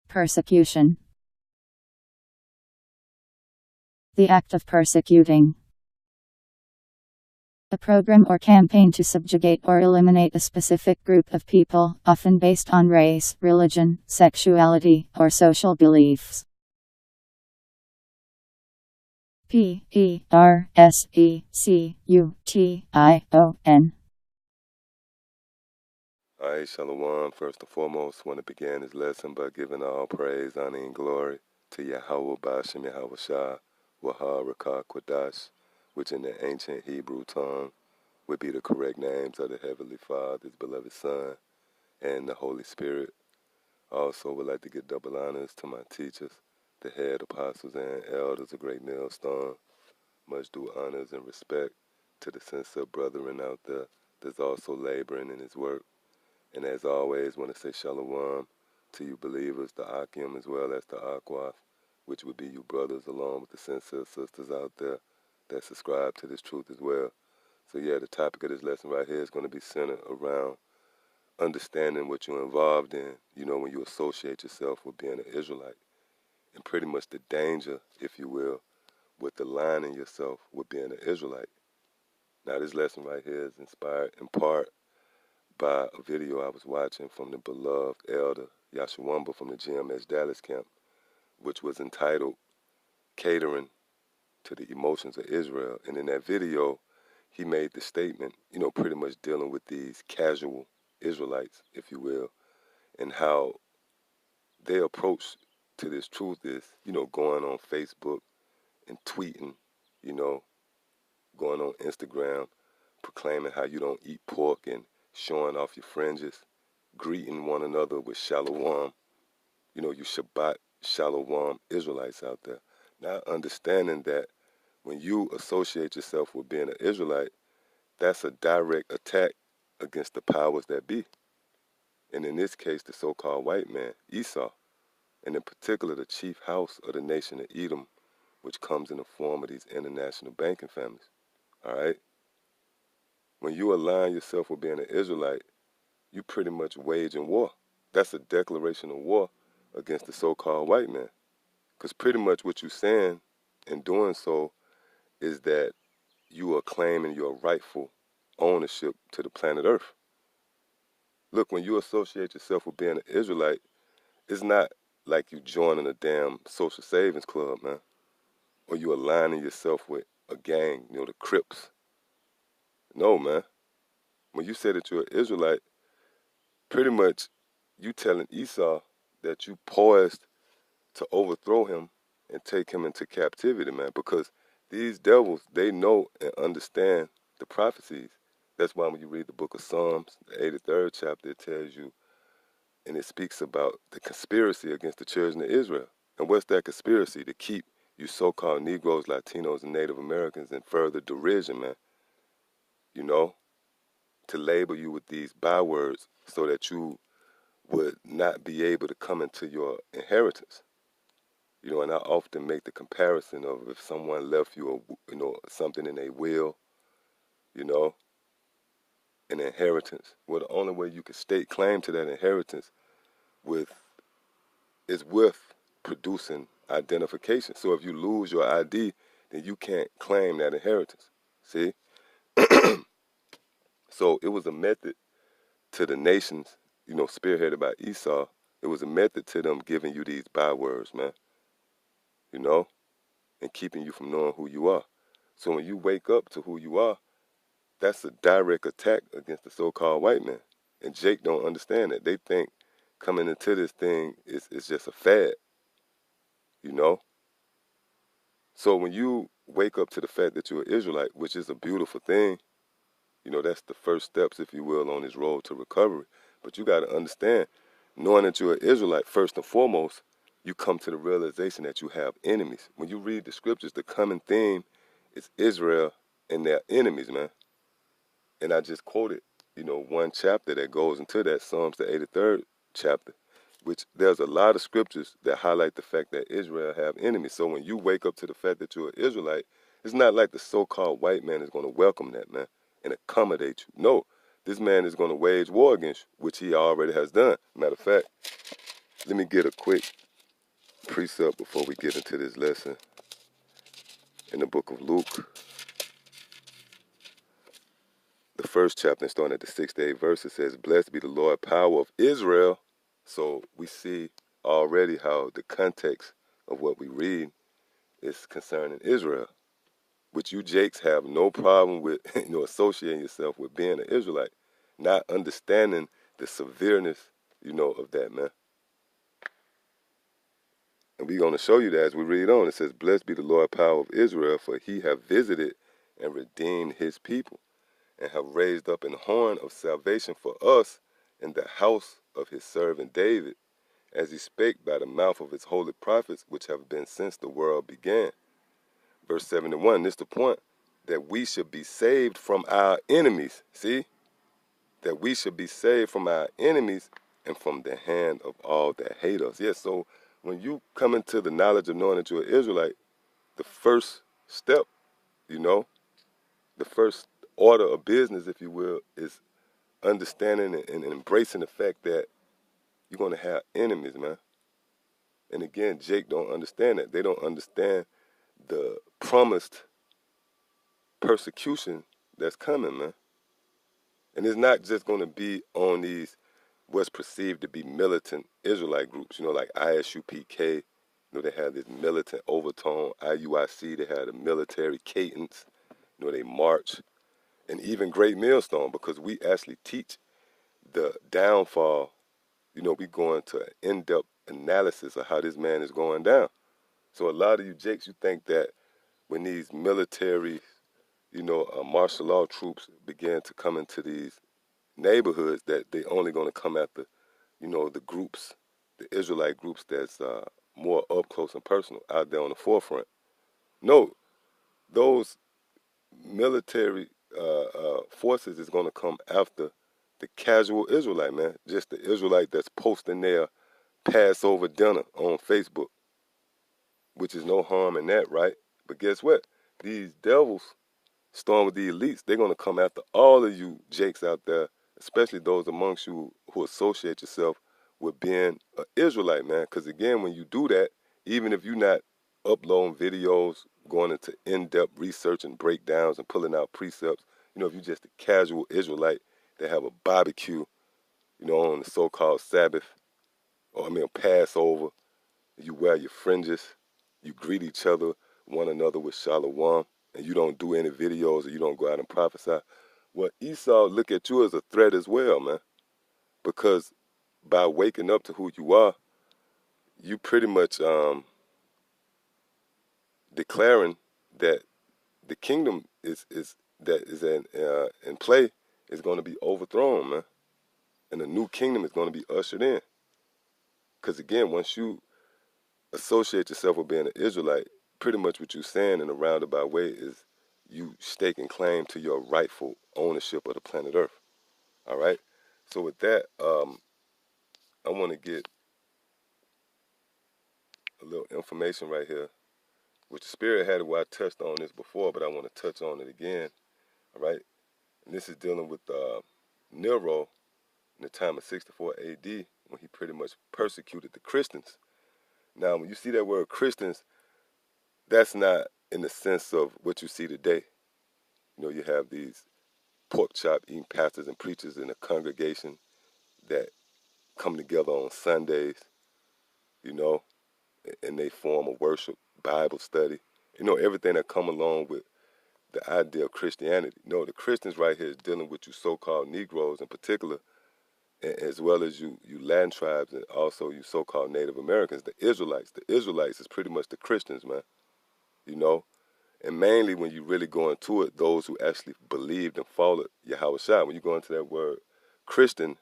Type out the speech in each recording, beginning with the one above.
Persecution. The act of persecuting. A program or campaign to subjugate or eliminate a specific group of people, often based on race, religion, sexuality, or social beliefs. Persecution. Alright, Shalom. First and foremost, want to begin this lesson by giving all praise, honor, and glory to Yahweh Bashem Yahweh Shah, Wahar Rakah Kwadash, which in the ancient Hebrew tongue would be the correct names of the Heavenly Father, His beloved Son, and the Holy Spirit. Also would like to give double honors to my teachers, the head apostles and elders of Great Millstone. Much due honors and respect to the sincere brethren out there that's also laboring in His work. And as always, want to say shalom to you believers, the Akim as well as the Akwath, which would be you brothers along with the sincere sisters out there that subscribe to this truth as well. So yeah, the topic of this lesson right here is going to be centered around understanding what you're involved in, you know, when you associate yourself with being an Israelite. And pretty much the danger, if you will, with aligning yourself with being an Israelite. Now this lesson right here is inspired in part by a video I was watching from the beloved elder Yashawamba from the GMS Dallas camp, which was entitled Catering to the Emotions of Israel. And in that video, he made the statement, you know, pretty much dealing with these casual Israelites, if you will, and how their approach to this truth is, you know, going on Facebook and tweeting, you know, going on Instagram, proclaiming how you don't eat pork and showing off your fringes, greeting one another with shalom. You know, you Shabbat shalom Israelites out there. Now understanding that when you associate yourself with being an Israelite, that's a direct attack against the powers that be. And in this case, the so-called white man, Esau, and in particular the chief house of the nation of Edom, which comes in the form of these international banking families. All right? When you align yourself with being an Israelite, you pretty much waging war. That's a declaration of war against the so-called white man. Because pretty much what you're saying in doing so is that you are claiming your rightful ownership to the planet Earth. Look, when you associate yourself with being an Israelite, it's not like you joining a damn social savings club, man. Or you aligning yourself with a gang, you know, the Crips. No, man. When you say that you're an Israelite, pretty much you telling Esau that you poised to overthrow him and take him into captivity, man, because these devils, they know and understand the prophecies. That's why when you read the book of Psalms, the 83rd chapter, it tells you, and it speaks about the conspiracy against the children of Israel. And what's that conspiracy? To keep you so-called Negroes, Latinos, and Native Americans in further derision, man. You know, to label you with these bywords so that you would not be able to come into your inheritance. You know, and I often make the comparison of if someone left you, you know, something in a will, you know, an inheritance. Well, the only way you can stake claim to that inheritance is with producing identification. So if you lose your ID, then you can't claim that inheritance. See? So it was a method to the nations, you know, spearheaded by Esau. It was a method to them giving you these bywords, man. You know? And keeping you from knowing who you are. So when you wake up to who you are, that's a direct attack against the so-called white man. And Jake don't understand that. They think coming into this thing is just a fad, you know? So when you wake up to the fact that you're an Israelite, which is a beautiful thing, you know, that's the first steps, if you will, on this road to recovery. But you got to understand, knowing that you're an Israelite, first and foremost, you come to the realization that you have enemies. When you read the scriptures, the common theme is Israel and their enemies, man. And I just quoted, you know, one chapter that goes into that, Psalms the 83rd chapter, which there's a lot of scriptures that highlight the fact that Israel have enemies. So when you wake up to the fact that you're an Israelite, it's not like the so-called white man is going to welcome that, man, and accommodate you. No, this man is going to wage war against you, which he already has done. Matter of fact, Let me get a quick precept before we get into this lesson. In the book of Luke, the first chapter, starting at the 6th to 8th verse, it says, "Blessed be the Lord, power of Israel." So we see already how the context of what we read is concerning Israel, which you Jakes have no problem with, associating yourself with being an Israelite, not understanding the severeness, of that, man. And we're going to show you that as we read on. It says, "Blessed be the Lord, power of Israel, for he have visited and redeemed his people, and have raised up an horn of salvation for us in the house of his servant David, as he spake by the mouth of his holy prophets, which have been since the world began." Verse 71, this is the point, that we should be saved from our enemies. See? That we should be saved from our enemies and from the hand of all that hate us. Yes, so when you come into the knowledge of knowing that you're an Israelite, the first step, the first order of business, if you will, is understanding and embracing the fact that you're going to have enemies, man. And again, Jake don't understand that. They don't understand the promised persecution that's coming, man. And it's not just going to be on these what's perceived to be militant Israelite groups, like ISUPK. They have this militant overtone. IUIC, they have the military cadence. They march. And even Great Millstone, because we actually teach the downfall. We go into an in-depth analysis of how this man is going down. So a lot of you Jakes, you think that when these military, martial law troops begin to come into these neighborhoods, that they only going to come after, the groups, the Israelite groups that's more up close and personal, out there on the forefront. No, those military forces is going to come after the casual Israelite, man. Just the Israelite that's posting their Passover dinner on Facebook, which is no harm in that, right? But guess what? These devils, storm with the elites, they're going to come after all of you Jakes out there, especially those amongst you who associate yourself with being an Israelite, man. Because again, when you do that, even if you're not uploading videos, going into in-depth research and breakdowns and pulling out precepts, if you're just a casual Israelite that have a barbecue, on the so-called Sabbath, or Passover, you wear your fringes, you greet each other, one another with shalom, and you don't do any videos or you don't go out and prophesy, well, Esau look at you as a threat as well, man. Because by waking up to who you are, you pretty much declaring that the kingdom is in play is going to be overthrown, man. And a new kingdom is going to be ushered in. Because again, once you associate yourself with being an Israelite, pretty much what you're saying in a roundabout way is you staking claim to your rightful ownership of the planet Earth. All right? So with that, I want to get a little information right here, which the Spirit had it where I touched on this before, but I want to touch on it again. All right? And this is dealing with Nero in the time of 64 AD, when he pretty much persecuted the Christians. Now, when you see that word Christians, that's not in the sense of what you see today. You have these pork chop eating pastors and preachers in a congregation that come together on Sundays, and they form a worship, Bible study, everything that come along with the idea of Christianity. The Christians right here is dealing with you so-called Negroes in particular, as well as you Latin tribes, and also you so-called Native Americans, the Israelites. The Israelites is pretty much the Christians, man. And mainly when you really go into it, those who actually believed and followed Yahweh Shai. When you go into that word Christian,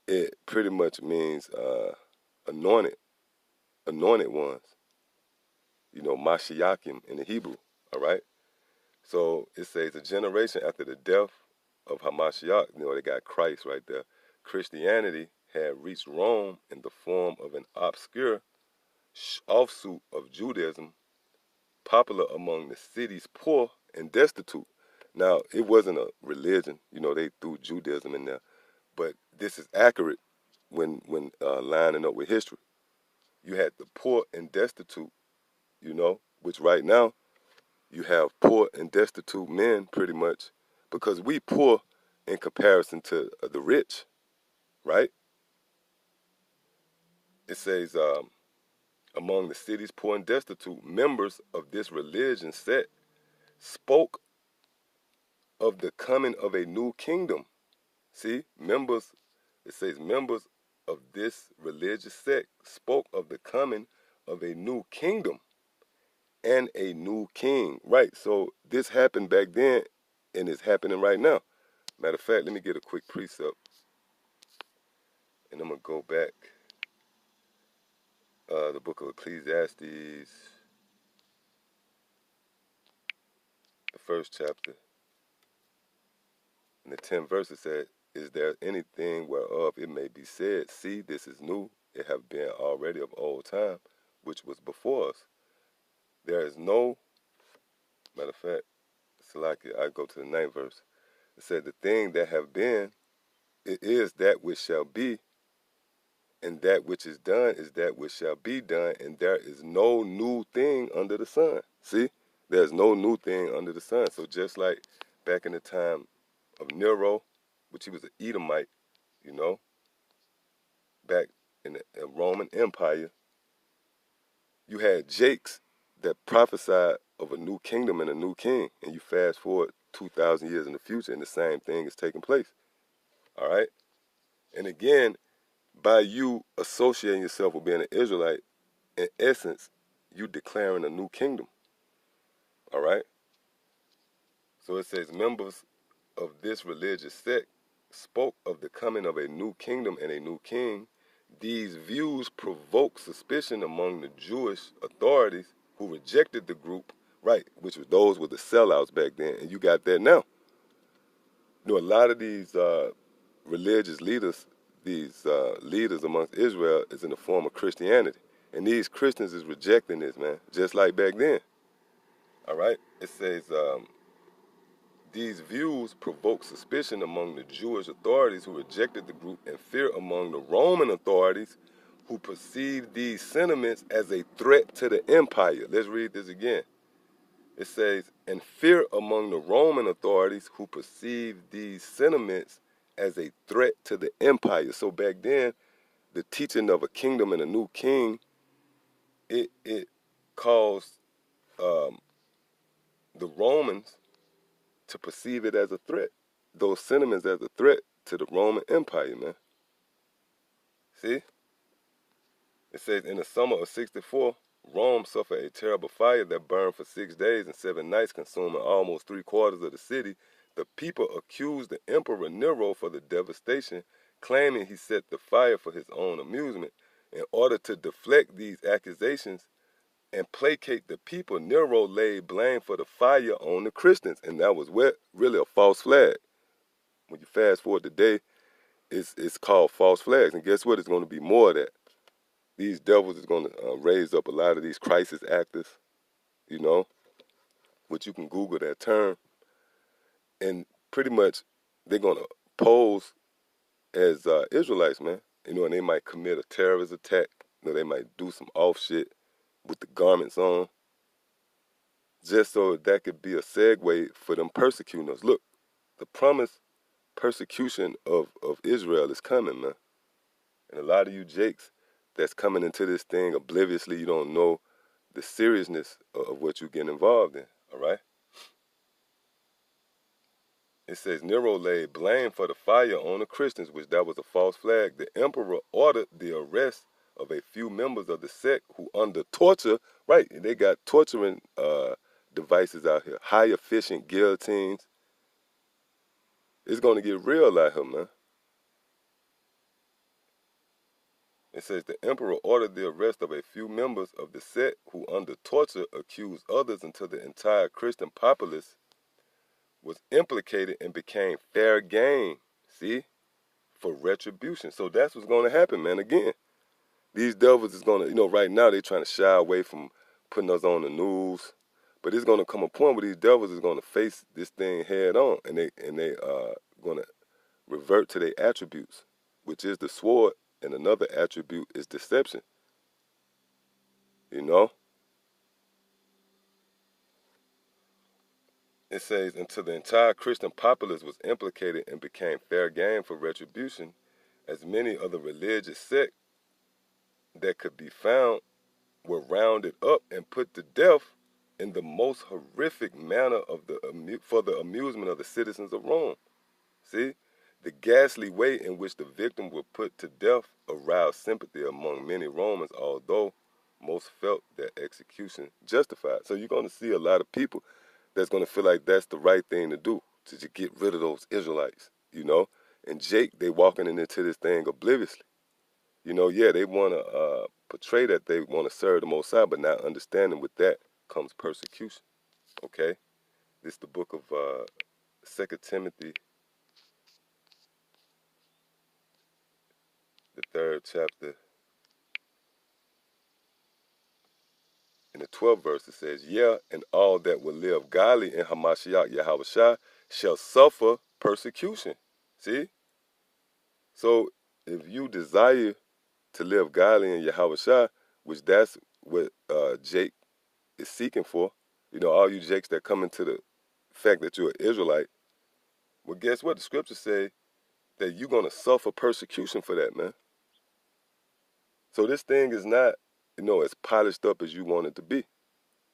it pretty much means anointed ones. Mashiachim in the Hebrew, all right? So it says a generation after the death of Hamashiach, they got Christ right there. Christianity had reached Rome in the form of an obscure offshoot of Judaism, popular among the city's poor and destitute. Now, it wasn't a religion, they threw Judaism in there, but this is accurate when lining up with history. You had the poor and destitute, you know, which right now you have poor and destitute men pretty much because we poor in comparison to the rich, right? It says, among the city's poor and destitute, members of this religion sect spoke of the coming of a new kingdom. See, members, it says members of this religious sect spoke of the coming of a new kingdom and a new king. Right, so this happened back then and it's happening right now. Matter of fact, let me get a quick precept and I'm going to go back. The book of Ecclesiastes, the first chapter, in the 10th verse it said, is there anything whereof it may be said, see, this is new, it have been already of old time, which was before us. There is no, matter of fact, Salaki, I go to the 9th verse. It said, the thing that have been, it is that which shall be, and that which is done is that which shall be done, and there is no new thing under the sun. See, there's no new thing under the sun. So just like back in the time of Nero, which he was an Edomite, you know, back in the Roman Empire, you had Jakes that prophesied of a new kingdom and a new king, and you fast forward 2,000 years in the future, and the same thing is taking place. All right? And again, by you associating yourself with being an Israelite, in essence, you declaring a new kingdom. All right? So it says, members of this religious sect spoke of the coming of a new kingdom and a new king. These views provoked suspicion among the Jewish authorities who rejected the group, right, which was those were the sellouts back then, and you got that now. You know, a lot of these religious leaders, these leaders amongst Israel is in the form of Christianity. And these Christians is rejecting this, man, just like back then. All right? It says, these views provoke suspicion among the Jewish authorities who rejected the group and fear among the Roman authorities who perceived these sentiments as a threat to the empire. Let's read this again. It says, and fear among the Roman authorities who perceived these sentiments as a threat to the empire. So back then, the teaching of a kingdom and a new king, it caused the Romans to perceive it as a threat. Those sentiments as a threat to the Roman Empire, man. See? It says, in the summer of 64, Rome suffered a terrible fire that burned for 6 days and 7 nights, consuming almost 3/4 of the city. The people accused the Emperor Nero for the devastation, claiming he set the fire for his own amusement. In order to deflect these accusations and placate the people, Nero laid blame for the fire on the Christians, and that was really a false flag. When you fast forward today, it's called false flags, and guess what? It's going to be more of that. These devils is going to raise up a lot of these crisis actors, you know, which you can Google that term, and pretty much they're going to pose as Israelites, man. You know, and they might commit a terrorist attack. You know, they might do some off shit with the garments on, just so that could be a segue for them persecuting us. Look, the promised persecution of Israel is coming, man. And a lot of you jakes that's coming into this thing obliviously, you don't know the seriousness of what you get involved in, all right? It says, Nero laid blame for the fire on the Christians, which that was a false flag. The emperor ordered the arrest of a few members of the sect who under torture, right, they got torturing devices out here, high efficient guillotines. It's going to get real out here, man. It says the emperor ordered the arrest of a few members of the sect who under torture accused others until the entire Christian populace was implicated and became fair game, see, for retribution. So that's what's going to happen, man. Again, these devils is going to, you know, right now they're trying to shy away from putting us on the news, but it's going to come a point where these devils is going to face this thing head on, and they going to revert to their attributes, which is the sword And another attribute is deception. You know? It says, until the entire Christian populace was implicated and became fair game for retribution, as many of the religious sects that could be found were rounded up and put to death in the most horrific manner for the amusement of the citizens of Rome. See? The ghastly way in which the victims were put to death aroused sympathy among many Romans, although most felt their execution justified. So you're going to see a lot of people that's going to feel like that's the right thing to do, to just get rid of those Israelites, you know? And Jake, they walking into this thing obliviously. You know, yeah, they want to portray that they want to serve the Most High, but not understanding with that comes persecution, okay? This is the book of 2 Timothy, the 3rd chapter. In the 12th verse, it says, yeah, and all that will live godly in Hamashiach Yahushua shall suffer persecution. See? So if you desire to live godly in Yahushua, which that's what Jake is seeking for, you know, all you Jakes that come into the fact that you're an Israelite, well, guess what? The scriptures say that you're going to suffer persecution for that, man. So this thing is not, you know, as polished up as you want it to be.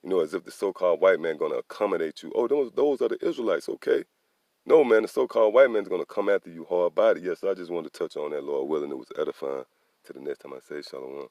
You know, as if the so-called white man going to accommodate you. Oh, those are the Israelites, okay. No, man, the so-called white man's going to come after you hard body. Yes, I just wanted to touch on that, Lord willing. It was edifying. To the next time I say shalom.